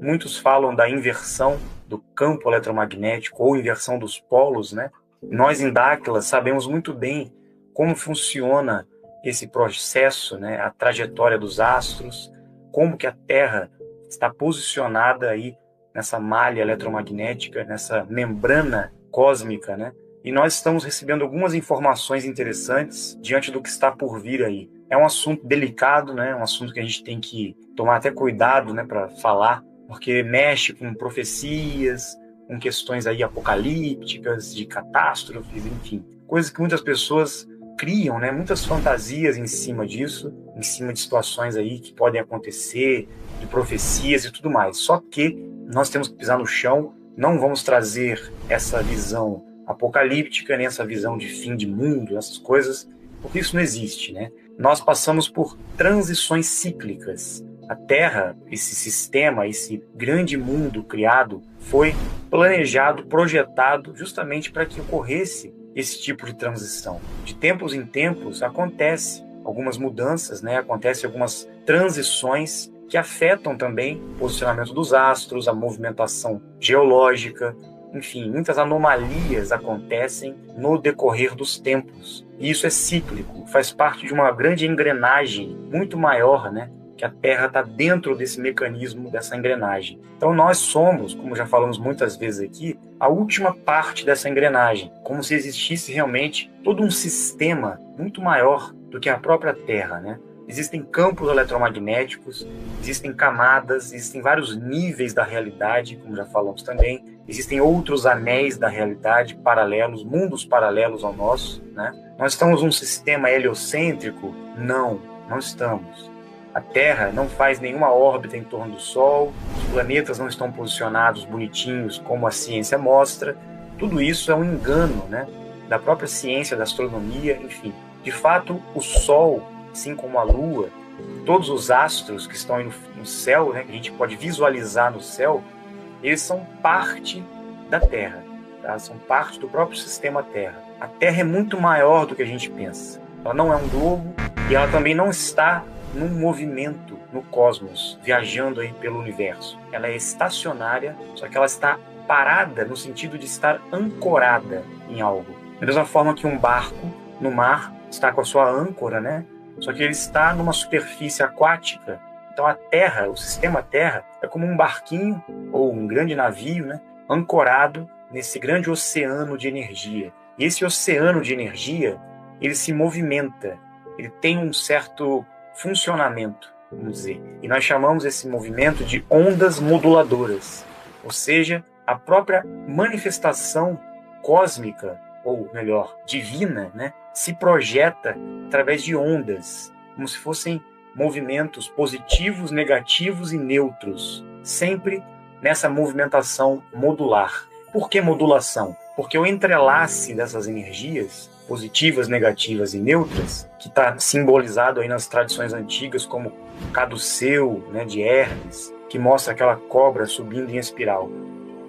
Muitos falam da inversão do campo eletromagnético ou inversão dos polos, né? Nós em Dáquila sabemos muito bem como funciona esse processo, né? A trajetória dos astros, como que a Terra está posicionada aí nessa malha eletromagnética, nessa membrana cósmica, né? E nós estamos recebendo algumas informações interessantes diante do que está por vir aí. É um assunto delicado, né? Um assunto que a gente tem que tomar até cuidado, né, para falar, porque mexe com profecias, com questões aí apocalípticas, de catástrofes, enfim, coisas que muitas pessoas criam, né, muitas fantasias em cima disso, em cima de situações aí que podem acontecer, de profecias e tudo mais. Só que nós temos que pisar no chão, não vamos trazer essa visão apocalíptica, nem essa visão de fim de mundo, essas coisas, porque isso não existe, né? Nós passamos por transições cíclicas. A Terra, esse sistema, esse grande mundo criado, foi planejado, projetado justamente para que ocorresse esse tipo de transição. De tempos em tempos acontece algumas mudanças, né? Acontecem algumas transições que afetam também o posicionamento dos astros, a movimentação geológica, enfim, muitas anomalias acontecem no decorrer dos tempos. E isso é cíclico, faz parte de uma grande engrenagem muito maior, né? Que a Terra está dentro desse mecanismo, dessa engrenagem. Então nós somos, como já falamos muitas vezes aqui, a última parte dessa engrenagem, como se existisse realmente todo um sistema muito maior do que a própria Terra, né? Existem campos eletromagnéticos, existem camadas, existem vários níveis da realidade, como já falamos também. Existem outros anéis da realidade paralelos, mundos paralelos ao nosso, né? Nós estamos num sistema heliocêntrico? Não, não estamos. A Terra não faz nenhuma órbita em torno do Sol, os planetas não estão posicionados bonitinhos como a ciência mostra. Tudo isso é um engano, né? Da própria ciência, da astronomia, enfim. De fato, o Sol, assim como a Lua, todos os astros que estão aí no céu, né, que a gente pode visualizar no céu, eles são parte da Terra, tá? São parte do próprio sistema Terra. A Terra é muito maior do que a gente pensa. Ela não é um globo e ela também não está num movimento no cosmos, viajando aí pelo universo. Ela é estacionária, só que ela está parada no sentido de estar ancorada em algo. Da mesma forma que um barco no mar está com a sua âncora, né? Só que ele está numa superfície aquática. Então a Terra, o sistema Terra, é como um barquinho ou um grande navio, né, ancorado nesse grande oceano de energia. E esse oceano de energia, ele se movimenta, ele tem um certo funcionamento, vamos dizer. E nós chamamos esse movimento de ondas moduladoras, ou seja, a própria manifestação cósmica, ou melhor, divina, né, se projeta através de ondas, como se fossem movimentos positivos, negativos e neutros, sempre nessa movimentação modular. Por que modulação? Porque o entrelace dessas energias, positivas, negativas e neutras, que está simbolizado aí nas tradições antigas como o caduceu, né, de Hermes, que mostra aquela cobra subindo em espiral.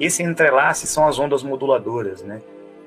Esse entrelace são as ondas moduladoras, né,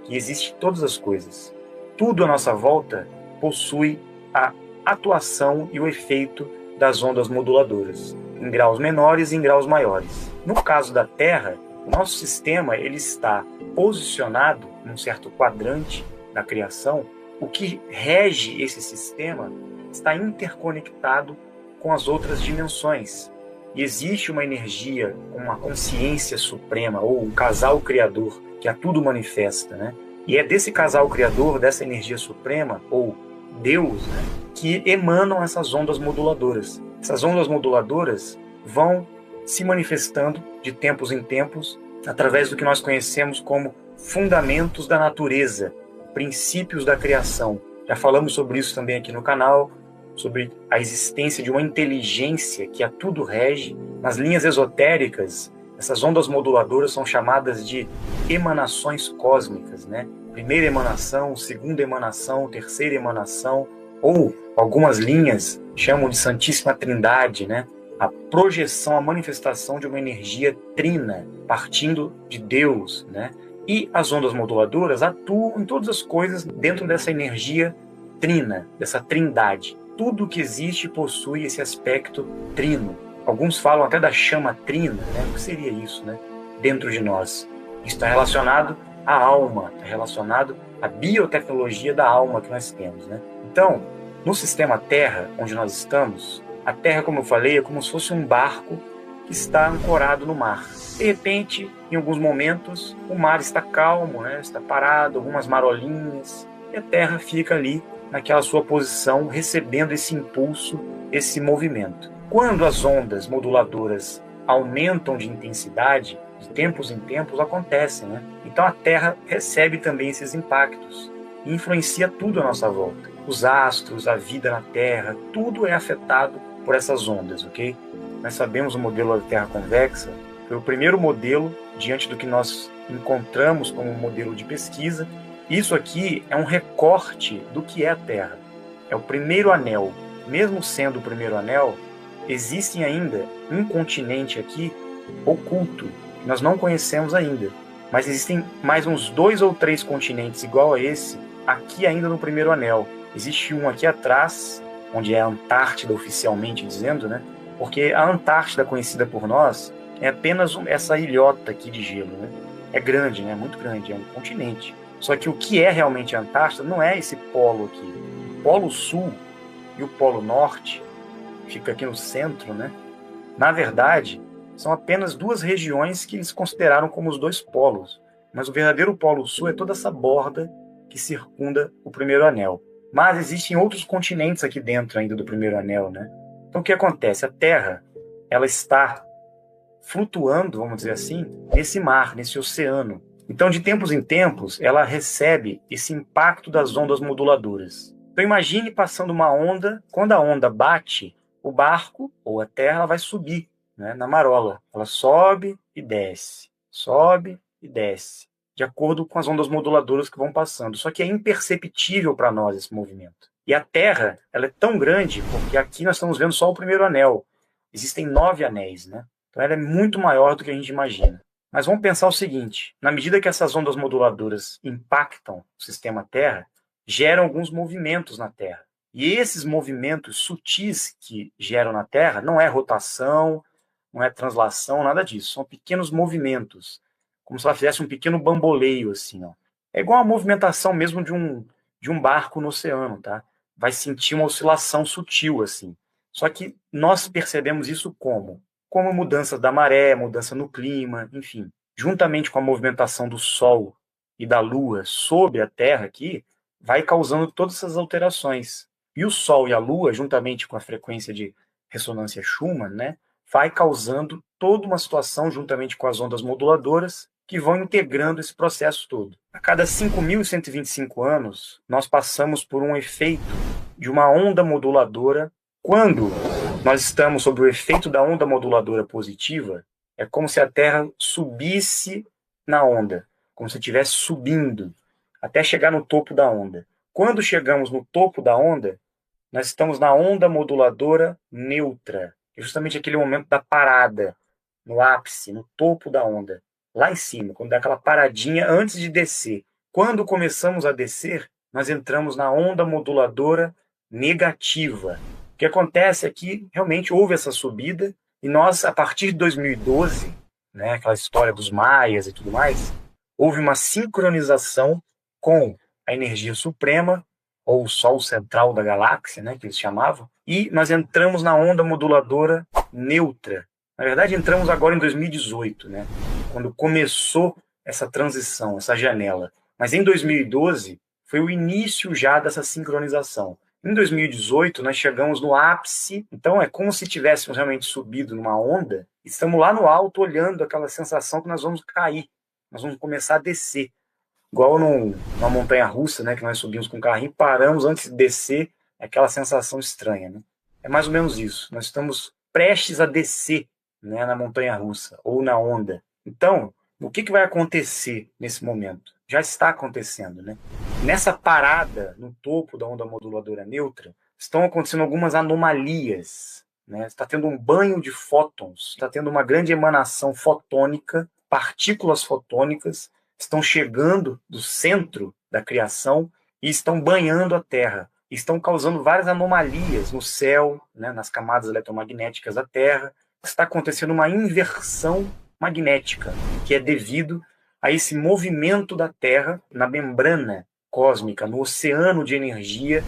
que existe em todas as coisas. Tudo à nossa volta possui a atuação e o efeito das ondas moduladoras, em graus menores e em graus maiores. No caso da Terra, o nosso sistema ele está posicionado num certo quadrante da criação. O que rege esse sistema está interconectado com as outras dimensões. E existe uma energia, uma consciência suprema, ou um casal criador, que a tudo manifesta, né? E é desse casal criador, dessa energia suprema, ou Deus, né, que emanam essas ondas moduladoras. Essas ondas moduladoras vão se manifestando de tempos em tempos através do que nós conhecemos como fundamentos da natureza, princípios da criação. Já falamos sobre isso também aqui no canal, sobre a existência de uma inteligência que a tudo rege. Nas linhas esotéricas, essas ondas moduladoras são chamadas de emanações cósmicas, né? Primeira emanação, segunda emanação, terceira emanação, ou algumas linhas chamam de Santíssima Trindade, né? A projeção, a manifestação de uma energia trina, partindo de Deus, né? E as ondas moduladoras atuam em todas as coisas dentro dessa energia trina, dessa trindade. Tudo que existe possui esse aspecto trino. Alguns falam até da chama trina, né? O que seria isso, né? Dentro de nós. Isso está relacionado à alma, está relacionado à biotecnologia da alma que nós temos, né? Então, no sistema Terra, onde nós estamos, a Terra, como eu falei, é como se fosse um barco que está ancorado no mar. De repente, em alguns momentos, o mar está calmo, né? Está parado, algumas marolinhas, e a Terra fica ali naquela sua posição, recebendo esse impulso, esse movimento. Quando as ondas moduladoras aumentam de intensidade, de tempos em tempos, acontecem, né? Então a Terra recebe também esses impactos e influencia tudo à nossa volta. Os astros, a vida na Terra, tudo é afetado por essas ondas, ok? Nós sabemos o modelo da Terra convexa, foi o primeiro modelo diante do que nós encontramos como modelo de pesquisa. Isso aqui é um recorte do que é a Terra. É o primeiro anel. Mesmo sendo o primeiro anel, existe ainda um continente aqui oculto, que nós não conhecemos ainda. Mas existem mais uns 2 ou 3 continentes igual a esse, aqui ainda no primeiro anel. Existe um aqui atrás, onde é a Antártida oficialmente dizendo, né? Porque a Antártida, conhecida por nós, é apenas essa ilhota aqui de gelo, né? É grande, né? Muito grande, é um continente. Só que o que é realmente a Antártida não é esse polo aqui. O Polo Sul e o Polo Norte, fica aqui no centro, né? Na verdade, são apenas 2 regiões que eles consideraram como os 2 polos. Mas o verdadeiro Polo Sul é toda essa borda que circunda o primeiro anel. Mas existem outros continentes aqui dentro ainda do primeiro anel, né? Então o que acontece? A Terra, ela está flutuando, vamos dizer assim, nesse mar, nesse oceano. Então, de tempos em tempos, ela recebe esse impacto das ondas moduladoras. Então, imagine passando uma onda, quando a onda bate, o barco ou a Terra ela vai subir, né, na marola. Ela sobe e desce, de acordo com as ondas moduladoras que vão passando. Só que é imperceptível para nós esse movimento. E a Terra, ela é tão grande, porque aqui nós estamos vendo só o primeiro anel. Existem 9 anéis, né? Então ela é muito maior do que a gente imagina. Mas vamos pensar o seguinte, na medida que essas ondas moduladoras impactam o sistema Terra, geram alguns movimentos na Terra. E esses movimentos sutis que geram na Terra não é rotação, não é translação, nada disso. São pequenos movimentos, como se ela fizesse um pequeno bamboleio, assim, ó. É igual a movimentação mesmo de um barco no oceano, tá? Vai sentir uma oscilação sutil, assim. Só que nós percebemos isso como? Como mudança da maré, mudança no clima, enfim. Juntamente com a movimentação do Sol e da Lua sobre a Terra aqui, vai causando todas essas alterações. E o Sol e a Lua, juntamente com a frequência de ressonância Schumann, né, vai causando toda uma situação, juntamente com as ondas moduladoras, que vão integrando esse processo todo. A cada 5.125 anos, nós passamos por um efeito de uma onda moduladora. Quando nós estamos sob o efeito da onda moduladora positiva, é como se a Terra subisse na onda, como se estivesse subindo, até chegar no topo da onda. Quando chegamos no topo da onda, nós estamos na onda moduladora neutra, que é justamente aquele momento da parada, no ápice, no topo da onda, lá em cima, quando dá aquela paradinha antes de descer. Quando começamos a descer, nós entramos na onda moduladora negativa. O que acontece é que realmente houve essa subida e nós, a partir de 2012, né, aquela história dos maias e tudo mais, houve uma sincronização com a energia suprema, ou o Sol central da galáxia, né, que eles chamavam, e nós entramos na onda moduladora neutra. Na verdade, entramos agora em 2018, né, quando começou essa transição, essa janela. Mas em 2012 foi o início já dessa sincronização. Em 2018, nós chegamos no ápice, então é como se tivéssemos realmente subido numa onda, estamos lá no alto olhando aquela sensação que nós vamos cair, nós vamos começar a descer. Igual numa montanha-russa, né, que nós subimos com o carrinho, paramos antes de descer, aquela sensação estranha, né? É mais ou menos isso, nós estamos prestes a descer, né, na montanha-russa ou na onda. Então, o que vai acontecer nesse momento? Já está acontecendo, né? Nessa parada no topo da onda moduladora neutra, estão acontecendo algumas anomalias, né? Está tendo um banho de fótons, está tendo uma grande emanação fotônica, partículas fotônicas estão chegando do centro da criação e estão banhando a Terra. Estão causando várias anomalias no céu, né, nas camadas eletromagnéticas da Terra. está acontecendo uma inversão magnética, que é devido a esse movimento da Terra na membrana cósmica, no oceano de energia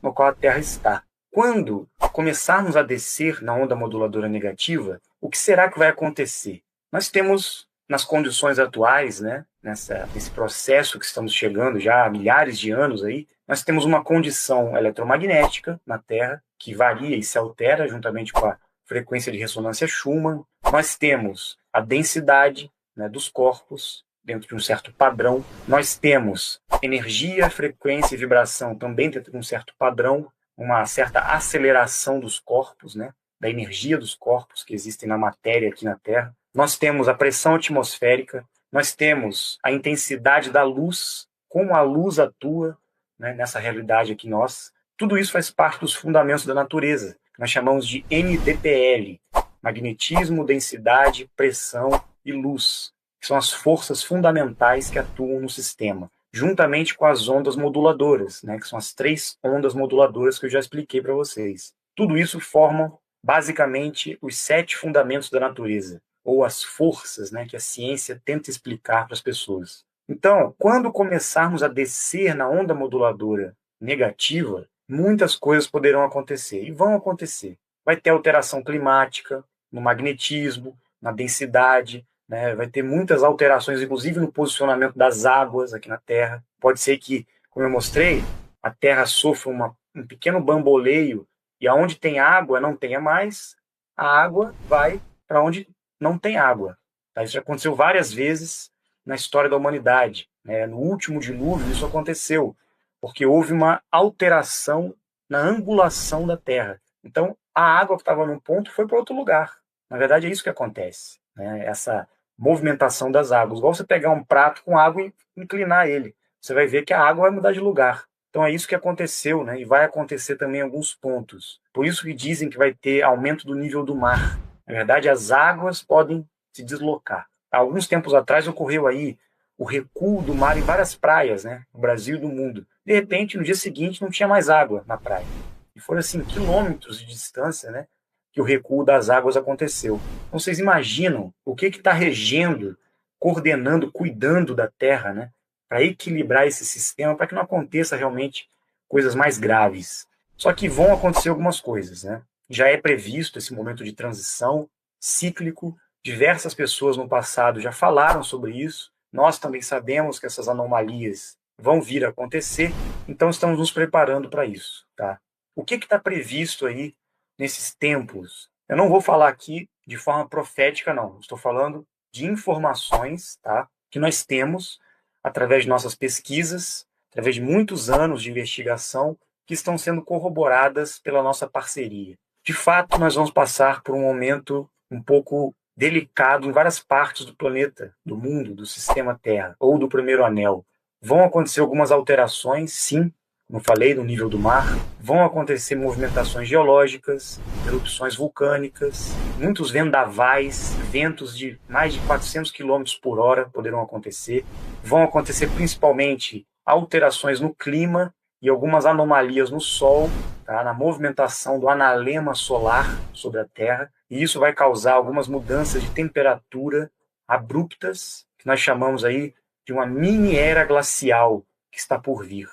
no qual a Terra está. Quando começarmos a descer na onda moduladora negativa, o que será que vai acontecer? Nós temos, nas condições atuais, né, nesse processo que estamos chegando já há milhares de anos aí, nós temos uma condição eletromagnética na Terra que varia e se altera juntamente com a frequência de ressonância Schumann. Nós temos a densidade, né, dos corpos dentro de um certo padrão. Nós temos energia, frequência e vibração também dentro de um certo padrão, uma certa aceleração dos corpos, né, da energia dos corpos que existem na matéria aqui na Terra. Nós temos a pressão atmosférica, nós temos a intensidade da luz, como a luz atua, né, nessa realidade aqui nossa. Tudo isso faz parte dos fundamentos da natureza, que nós chamamos de MDPL, magnetismo, densidade, pressão e luz, que são as forças fundamentais que atuam no sistema, juntamente com as ondas moduladoras, né, que são as 3 ondas moduladoras que eu já expliquei para vocês. Tudo isso forma, basicamente, os 7 fundamentos da natureza, ou as forças, né, que a ciência tenta explicar para as pessoas. Então, quando começarmos a descer na onda moduladora negativa, muitas coisas poderão acontecer, e vão acontecer. Vai ter alteração climática, no magnetismo, na densidade, né? Vai ter muitas alterações, inclusive no posicionamento das águas aqui na Terra. Pode ser que, como eu mostrei, a Terra sofra um pequeno bamboleio e aonde tem água não tenha mais, a água vai para onde não tem água. Tá? Isso já aconteceu várias vezes na história da humanidade. Né? No último dilúvio isso aconteceu, porque houve uma alteração na angulação da Terra. Então, a água que estava num ponto foi para outro lugar. Na verdade, é isso que acontece, né? Essa movimentação das águas. Igual você pegar um prato com água e inclinar ele. Você vai ver que a água vai mudar de lugar. Então, é isso que aconteceu, né? E vai acontecer também em alguns pontos. Por isso que dizem que vai ter aumento do nível do mar. Na verdade, as águas podem se deslocar. Há alguns tempos atrás ocorreu aí o recuo do mar em várias praias, né? No Brasil e no mundo. De repente, no dia seguinte, não tinha mais água na praia. E foram, assim, quilômetros de distância, né, que o recuo das águas aconteceu. Então, vocês imaginam o que está regendo, coordenando, cuidando da Terra, né, para equilibrar esse sistema, para que não aconteça realmente coisas mais graves. Só que vão acontecer algumas coisas, né? Já é previsto esse momento de transição cíclico. Diversas pessoas no passado já falaram sobre isso. Nós também sabemos que essas anomalias vão vir a acontecer, então estamos nos preparando para isso, tá? O que está previsto aí nesses tempos? Eu não vou falar aqui de forma profética, não. Estou falando de informações, tá, que nós temos através de nossas pesquisas, através de muitos anos de investigação, que estão sendo corroboradas pela nossa parceria. De fato, nós vamos passar por um momento um pouco delicado em várias partes do planeta, do mundo, do sistema Terra, ou do primeiro anel. Vão acontecer algumas alterações, sim, como falei, no nível do mar. Vão acontecer movimentações geológicas, erupções vulcânicas, muitos vendavais, ventos de mais de 400 km por hora poderão acontecer. Vão acontecer principalmente alterações no clima e algumas anomalias no Sol, tá? Na movimentação do analema solar sobre a Terra. E isso vai causar algumas mudanças de temperatura abruptas, que nós chamamos aí de uma mini era glacial que está por vir.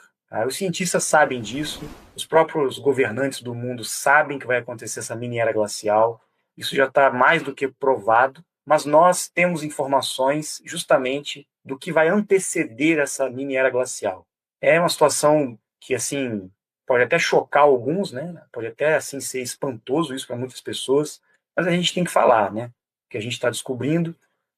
Os cientistas sabem disso, os próprios governantes do mundo sabem que vai acontecer essa mini era glacial, isso já está mais do que provado, mas nós temos informações justamente do que vai anteceder essa mini era glacial. É uma situação que, assim, pode até chocar alguns, né? Pode até, assim, ser espantoso isso para muitas pessoas, mas a gente tem que falar, né? O que a gente está descobrindo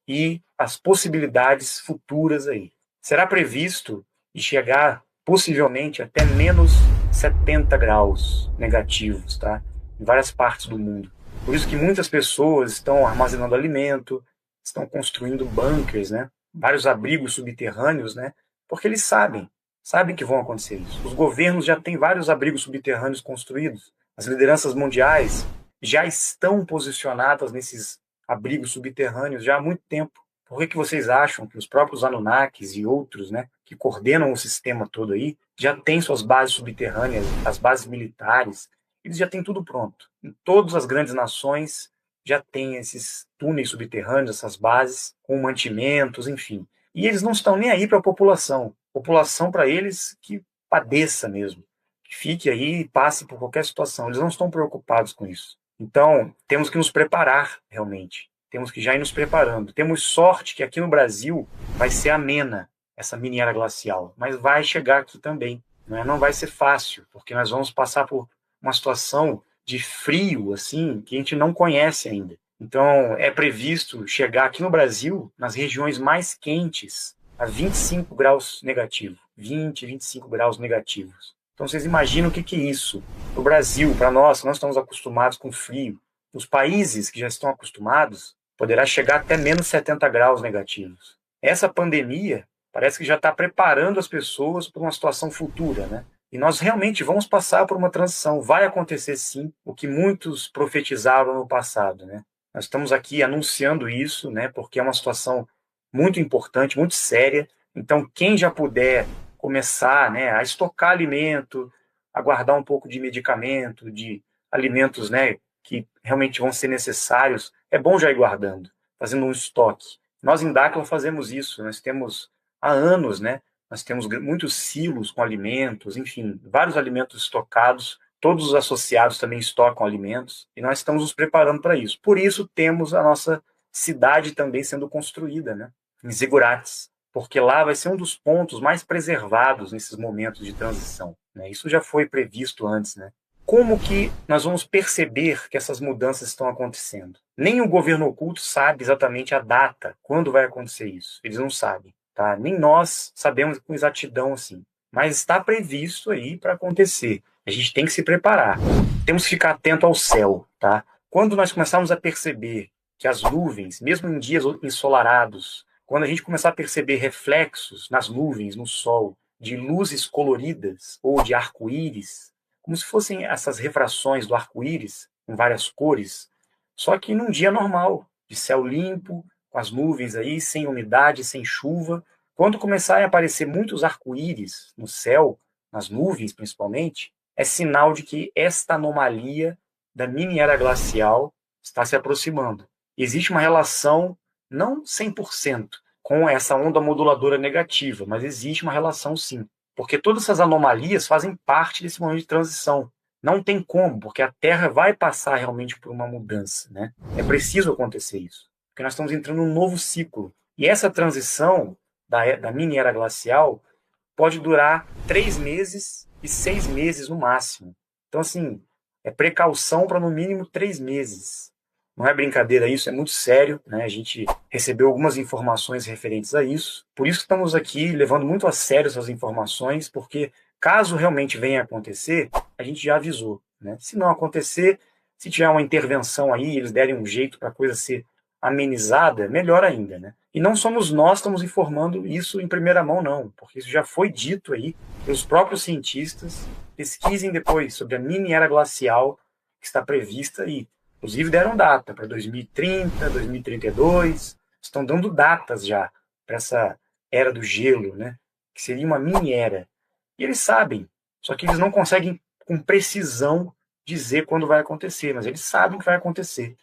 e as possibilidades futuras aí. Será previsto de chegar possivelmente até menos 70 graus negativos, tá? Em várias partes do mundo. Por isso que muitas pessoas estão armazenando alimento, estão construindo bunkers, né? Vários abrigos subterrâneos, né? Porque eles sabem que vão acontecer isso. Os governos já têm vários abrigos subterrâneos construídos. As lideranças mundiais já estão posicionadas nesses abrigos subterrâneos já há muito tempo. Por que vocês acham que os próprios Anunnakis e outros, né, que coordenam o sistema todo aí, já têm suas bases subterrâneas, as bases militares, eles já têm tudo pronto. Em todas as grandes nações já tem esses túneis subterrâneos, essas bases, com mantimentos, enfim. E eles não estão nem aí para a população. População, para eles, que padeça mesmo. Que fique aí e passe por qualquer situação. Eles não estão preocupados com isso. Então, temos que nos preparar, realmente. Temos que já ir nos preparando. Temos sorte que aqui no Brasil vai ser amena essa mini era glacial, mas vai chegar aqui também. Né? Não vai ser fácil, porque nós vamos passar por uma situação de frio, assim, que a gente não conhece ainda. Então, é previsto chegar aqui no Brasil, nas regiões mais quentes, a 25 graus negativo. 20, 25 graus negativos. Então, vocês imaginam o que é isso? O Brasil, para nós estamos acostumados com frio. Os países que já estão acostumados, poderá chegar até menos 70 graus negativos. Essa pandemia parece que já está preparando as pessoas para uma situação futura, né? E nós realmente vamos passar por uma transição. Vai acontecer, sim, o que muitos profetizaram no passado, né? Nós estamos aqui anunciando isso, né? Porque é uma situação muito importante, muito séria. Então, quem já puder começar, né, a estocar alimento, a guardar um pouco de medicamento, de alimentos, né, que realmente vão ser necessários, é bom já ir guardando, fazendo um estoque. Nós em Dáquila fazemos isso. Nós temos há anos, né? Nós temos muitos silos com alimentos, enfim, vários alimentos estocados. Todos os associados também estocam alimentos e nós estamos nos preparando para isso. Por isso temos a nossa cidade também sendo construída, né? Em Zigurates, porque lá vai ser um dos pontos mais preservados nesses momentos de transição. Né? Isso já foi previsto antes, né? Como que nós vamos perceber que essas mudanças estão acontecendo? Nem o governo oculto sabe exatamente a data, quando vai acontecer isso. Eles não sabem. Tá? Nem nós sabemos com exatidão assim. Mas está previsto aí para acontecer. A gente tem que se preparar. Temos que ficar atento ao céu. Tá? Quando nós começarmos a perceber que as nuvens, mesmo em dias ensolarados, quando a gente começar a perceber reflexos nas nuvens, no sol, de luzes coloridas ou de arco-íris, como se fossem essas refrações do arco-íris, com várias cores, só que num dia normal, de céu limpo, com as nuvens aí, sem umidade, sem chuva. Quando começarem a aparecer muitos arco-íris no céu, nas nuvens principalmente, é sinal de que esta anomalia da mini era glacial está se aproximando. Existe uma relação, não 100%, com essa onda moduladora negativa, mas existe uma relação sim. Porque todas essas anomalias fazem parte desse momento de transição. Não tem como, porque a Terra vai passar realmente por uma mudança, né? É preciso acontecer isso, porque nós estamos entrando num novo ciclo. E essa transição da mini era glacial pode durar 3 meses e 6 meses no máximo. Então, assim, é precaução para no mínimo 3 meses. Não é brincadeira isso, é muito sério, né? A gente recebeu algumas informações referentes a isso. Por isso que estamos aqui levando muito a sério essas informações, porque caso realmente venha a acontecer, a gente já avisou, né? Se não acontecer, se tiver uma intervenção aí, eles derem um jeito para a coisa ser amenizada, melhor ainda, né? E não somos nós que estamos informando isso em primeira mão, não, porque isso já foi dito aí pelos próprios cientistas. Pesquisem depois sobre a mini era glacial que está prevista aí. Inclusive deram data para 2030, 2032, estão dando datas já para essa era do gelo, né? Que seria uma mini era. E eles sabem, só que eles não conseguem com precisão dizer quando vai acontecer, mas eles sabem que vai acontecer.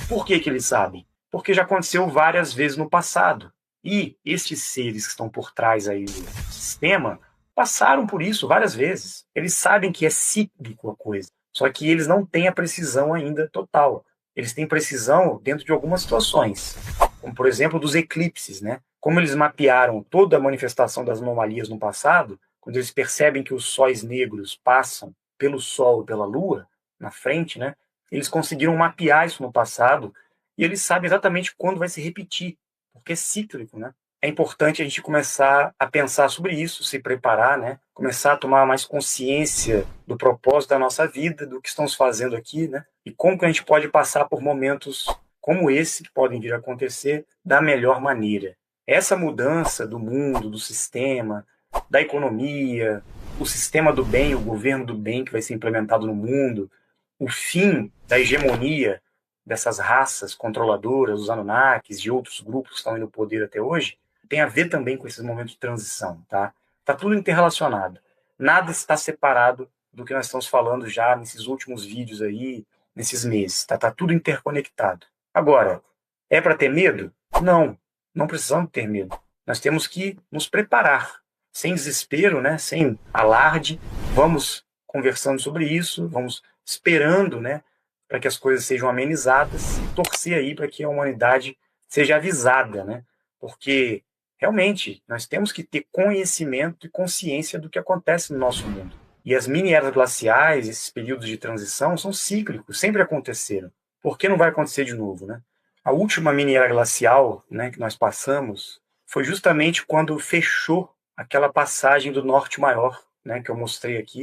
Por que que eles sabem? Porque já aconteceu várias vezes no passado. E estes seres que estão por trás aí do sistema passaram por isso várias vezes. Eles sabem que é cíclico a coisa. Só que eles não têm a precisão ainda total. Eles têm precisão dentro de algumas situações, como por exemplo dos eclipses, né? Como eles mapearam toda a manifestação das anomalias no passado, quando eles percebem que os sóis negros passam pelo Sol e pela Lua na frente, né? Eles conseguiram mapear isso no passado e eles sabem exatamente quando vai se repetir, porque é cíclico, né? É importante a gente começar a pensar sobre isso, se preparar, né? Começar a tomar mais consciência do propósito da nossa vida, do que estamos fazendo aqui, né? E como que a gente pode passar por momentos como esse, que podem vir a acontecer, da melhor maneira. Essa mudança do mundo, do sistema, da economia, o sistema do bem, o governo do bem que vai ser implementado no mundo, o fim da hegemonia dessas raças controladoras, os Anunnakis e outros grupos que estão aí no poder até hoje, tem a ver também com esses momentos de transição, tá? Tá tudo interrelacionado. Nada está separado do que nós estamos falando já nesses últimos vídeos aí, nesses meses, tá? Tá tudo interconectado. Agora, é para ter medo? Não, não precisamos ter medo. Nós temos que nos preparar, sem desespero, né? Sem alarde. Vamos conversando sobre isso, vamos esperando, né? Para que as coisas sejam amenizadas, torcer aí para que a humanidade seja avisada, né? Porque realmente nós temos que ter conhecimento e consciência do que acontece no nosso mundo. E as mini eras glaciais, esses períodos de transição, são cíclicos, sempre aconteceram. Por que não vai acontecer de novo, né? A última mini era glacial, né, que nós passamos foi justamente quando fechou aquela passagem do Norte Maior, né, que eu mostrei aqui.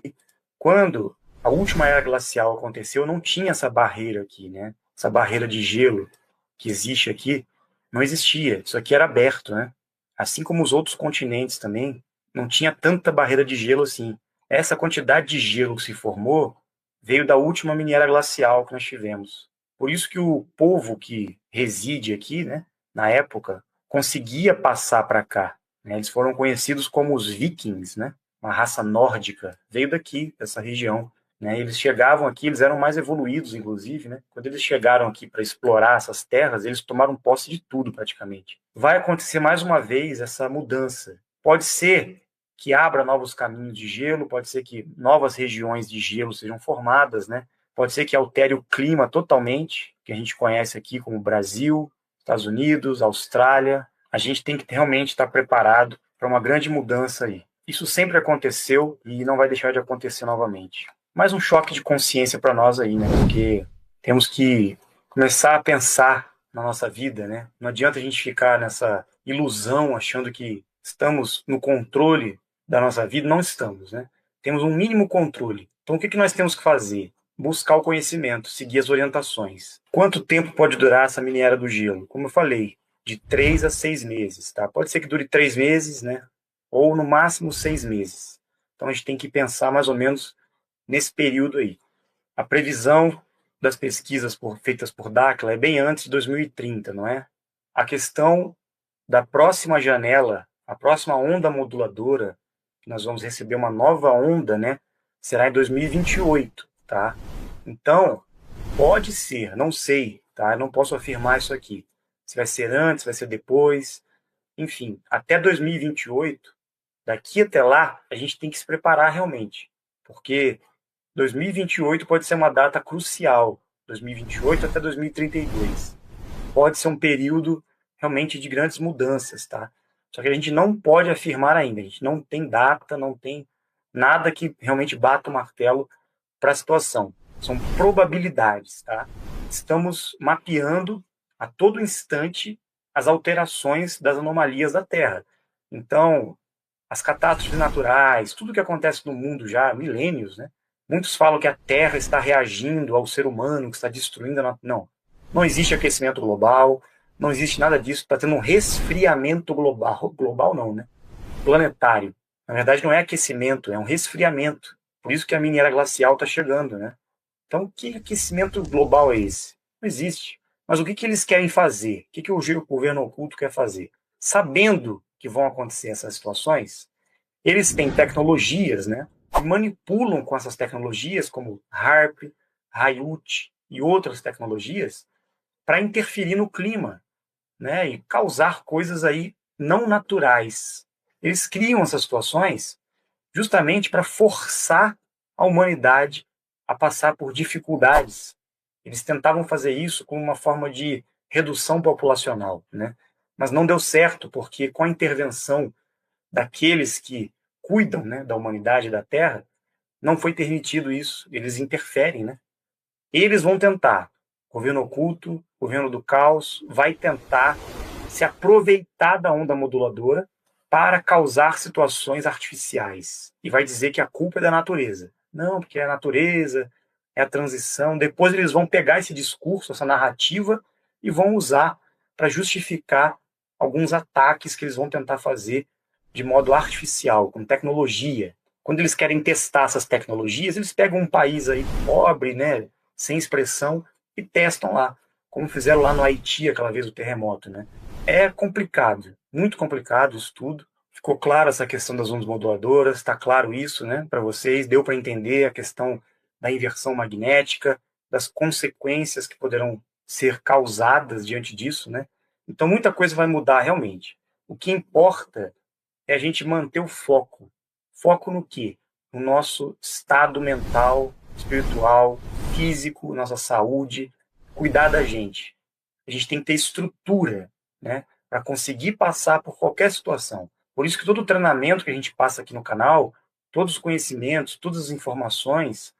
Quando a última era glacial aconteceu, não tinha essa barreira aqui, né? Essa barreira de gelo que existe aqui, não existia. Isso aqui era aberto, né? Assim como os outros continentes também, não tinha tanta barreira de gelo assim. Essa quantidade de gelo que se formou veio da última mini era glacial que nós tivemos. Por isso que o povo que reside aqui, né, na época, conseguia passar para cá, né? Eles foram conhecidos como os vikings, né? Uma raça nórdica, veio daqui, dessa região. Né? Eles chegavam aqui, eles eram mais evoluídos, inclusive. Né? Quando eles chegaram aqui para explorar essas terras, eles tomaram posse de tudo, praticamente. Vai acontecer mais uma vez essa mudança. Pode ser que abra novos caminhos de gelo, pode ser que novas regiões de gelo sejam formadas, né? Pode ser que altere o clima totalmente, que a gente conhece aqui como Brasil, Estados Unidos, Austrália. A gente tem que realmente estar preparado para uma grande mudança aí. Isso sempre aconteceu e não vai deixar de acontecer novamente. Mais um choque de consciência para nós aí, né? Porque temos que começar a pensar na nossa vida, né? Não adianta a gente ficar nessa ilusão achando que estamos no controle da nossa vida. Não estamos, né? Temos um mínimo controle. Então, o que nós temos que fazer? Buscar o conhecimento, seguir as orientações. Quanto tempo pode durar essa mini era do gelo? Como eu falei, de 3 a 6 meses, tá? Pode ser que dure 3 meses, né? Ou no máximo 6 meses. Então a gente tem que pensar mais ou menos nesse período aí. A previsão das pesquisas feitas por Dakhla é bem antes de 2030, não é? A questão da próxima janela, a próxima onda moduladora, que nós vamos receber uma nova onda, né? Será em 2028, tá? Então, pode ser, não sei, tá? Eu não posso afirmar isso aqui. Se vai ser antes, vai ser depois, enfim, até 2028, daqui até lá, a gente tem que se preparar realmente, porque 2028 pode ser uma data crucial, 2028 até 2032. Pode ser um período realmente de grandes mudanças, tá? Só que a gente não pode afirmar ainda, a gente não tem data, não tem nada que realmente bata o martelo para a situação. São probabilidades, tá? Estamos mapeando a todo instante as alterações das anomalias da Terra. Então, as catástrofes naturais, tudo que acontece no mundo já há milênios, né? Muitos falam que a Terra está reagindo ao ser humano, que está destruindo a... Não, não existe aquecimento global, não existe nada disso, está tendo um resfriamento global. Global não, né? Planetário. Na verdade não é aquecimento, é um resfriamento. Por isso que a mini era glacial está chegando, né? Então, que aquecimento global é esse? Não existe. Mas o que eles querem fazer? O que o governo oculto quer fazer? Sabendo que vão acontecer essas situações, eles têm tecnologias, né? E manipulam com essas tecnologias, como HARP, Hayut e outras tecnologias, para interferir no clima, né? E causar coisas aí não naturais. Eles criam essas situações justamente para forçar a humanidade a passar por dificuldades. Eles tentavam fazer isso como uma forma de redução populacional, né? Mas não deu certo, porque com a intervenção daqueles que cuidam, né, da humanidade e da Terra, não foi permitido isso. Eles interferem, né? Eles vão tentar. O governo oculto, o governo do caos, vai tentar se aproveitar da onda moduladora para causar situações artificiais. E vai dizer que a culpa é da natureza. Não, porque é a natureza, é a transição. Depois eles vão pegar esse discurso, essa narrativa, e vão usar para justificar alguns ataques que eles vão tentar fazer de modo artificial, com tecnologia. Quando eles querem testar essas tecnologias, eles pegam um país aí pobre, né, sem expressão, e testam lá, como fizeram lá no Haiti aquela vez o terremoto, né? É complicado, muito complicado isso tudo. Ficou claro essa questão das ondas moduladoras, está claro isso, né, para vocês, deu para entender a questão da inversão magnética, das consequências que poderão ser causadas diante disso, né? Então muita coisa vai mudar realmente. O que importa é a gente manter o foco. Foco no quê? No nosso estado mental, espiritual, físico, nossa saúde, cuidar da gente. A gente tem que ter estrutura, né, para conseguir passar por qualquer situação. Por isso que todo o treinamento que a gente passa aqui no canal, todos os conhecimentos, todas as informações,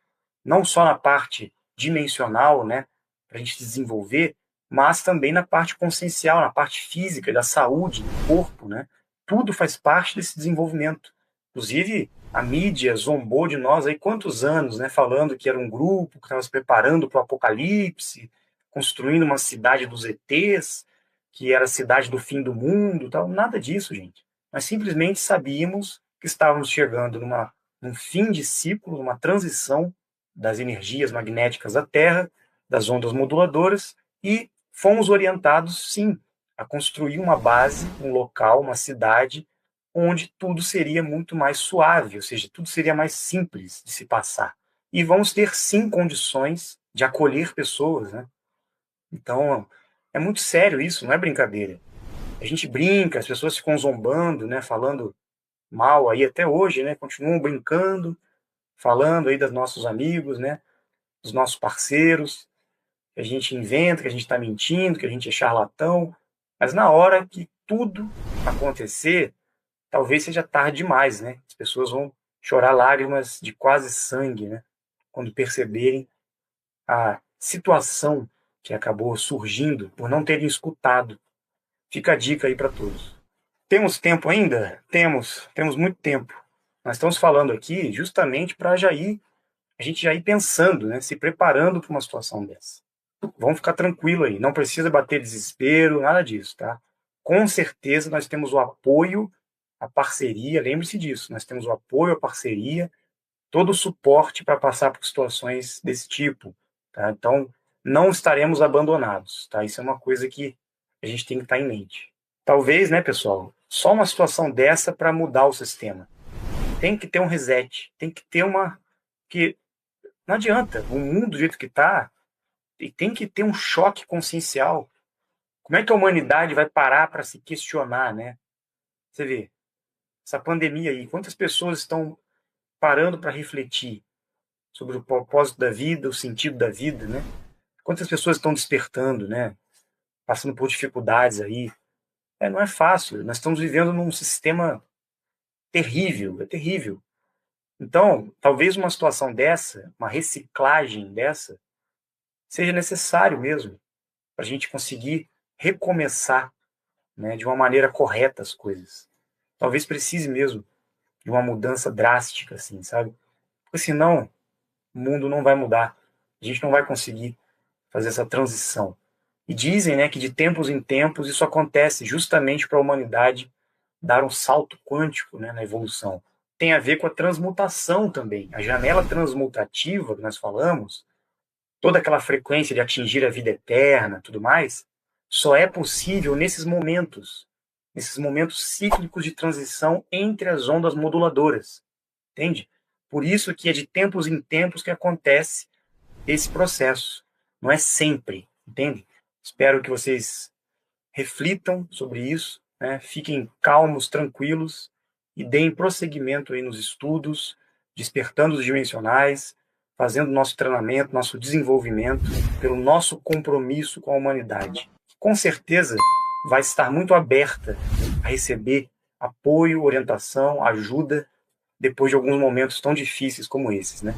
não só na parte dimensional, né, para a gente desenvolver, mas também na parte consciencial, na parte física, da saúde, do corpo, né? Tudo faz parte desse desenvolvimento. Inclusive, a mídia zombou de nós aí quantos anos, né, falando que era um grupo que estava se preparando para o apocalipse, construindo uma cidade dos ETs, que era a cidade do fim do mundo, tal. Nada disso, gente. Nós simplesmente sabíamos que estávamos chegando num fim de ciclo, numa transição das energias magnéticas da Terra, das ondas moduladoras, e fomos orientados, sim, a construir uma base, um local, uma cidade, onde tudo seria muito mais suave, ou seja, tudo seria mais simples de se passar. E vamos ter, sim, condições de acolher pessoas, né? Então, é muito sério isso, não é brincadeira. A gente brinca, as pessoas ficam zombando, né, falando mal aí até hoje, né, continuam brincando, falando aí dos nossos amigos, né, dos nossos parceiros, que a gente inventa, que a gente está mentindo, que a gente é charlatão, mas na hora que tudo acontecer, talvez seja tarde demais, né? As pessoas vão chorar lágrimas de quase sangue, né, quando perceberem a situação que acabou surgindo por não terem escutado. Fica a dica aí para todos. Temos tempo ainda? Temos muito tempo. Nós estamos falando aqui justamente para a gente já ir pensando, né, se preparando para uma situação dessa. Vamos ficar tranquilo aí, não precisa bater desespero, nada disso, tá? Com certeza nós temos o apoio, a parceria, lembre-se disso, nós temos o apoio, a parceria, todo o suporte para passar por situações desse tipo, tá? Então, não estaremos abandonados, tá? Isso é uma coisa que a gente tem que estar em mente. Talvez, né, pessoal, só uma situação dessa para mudar o sistema. Tem que ter um reset, tem que ter que não adianta, o mundo do jeito que está, e tem que ter um choque consciencial. Como é que a humanidade vai parar para se questionar, né? Você vê, essa pandemia aí, quantas pessoas estão parando para refletir sobre o propósito da vida, o sentido da vida, né? Quantas pessoas estão despertando, né? Passando por dificuldades aí. Não é fácil. Nós estamos vivendo num sistema terrível, é terrível. Então, talvez uma situação dessa, uma reciclagem dessa, seja necessário mesmo para a gente conseguir recomeçar, né, de uma maneira correta as coisas. Talvez precise mesmo de uma mudança drástica, assim, sabe? Porque senão o mundo não vai mudar. A gente não vai conseguir fazer essa transição. E dizem, né, que de tempos em tempos isso acontece justamente para a humanidade dar um salto quântico, né, na evolução. Tem a ver com a transmutação também. A janela transmutativa que nós falamos, toda aquela frequência de atingir a vida eterna, tudo mais, só é possível nesses momentos cíclicos de transição entre as ondas moduladoras, entende? Por isso que é de tempos em tempos que acontece esse processo, não é sempre, entende? Espero que vocês reflitam sobre isso, né? Fiquem calmos, tranquilos e deem prosseguimento aí nos estudos, despertando os dimensionais, fazendo nosso treinamento, nosso desenvolvimento, pelo nosso compromisso com a humanidade. Com certeza vai estar muito aberta a receber apoio, orientação, ajuda, depois de alguns momentos tão difíceis como esses, né?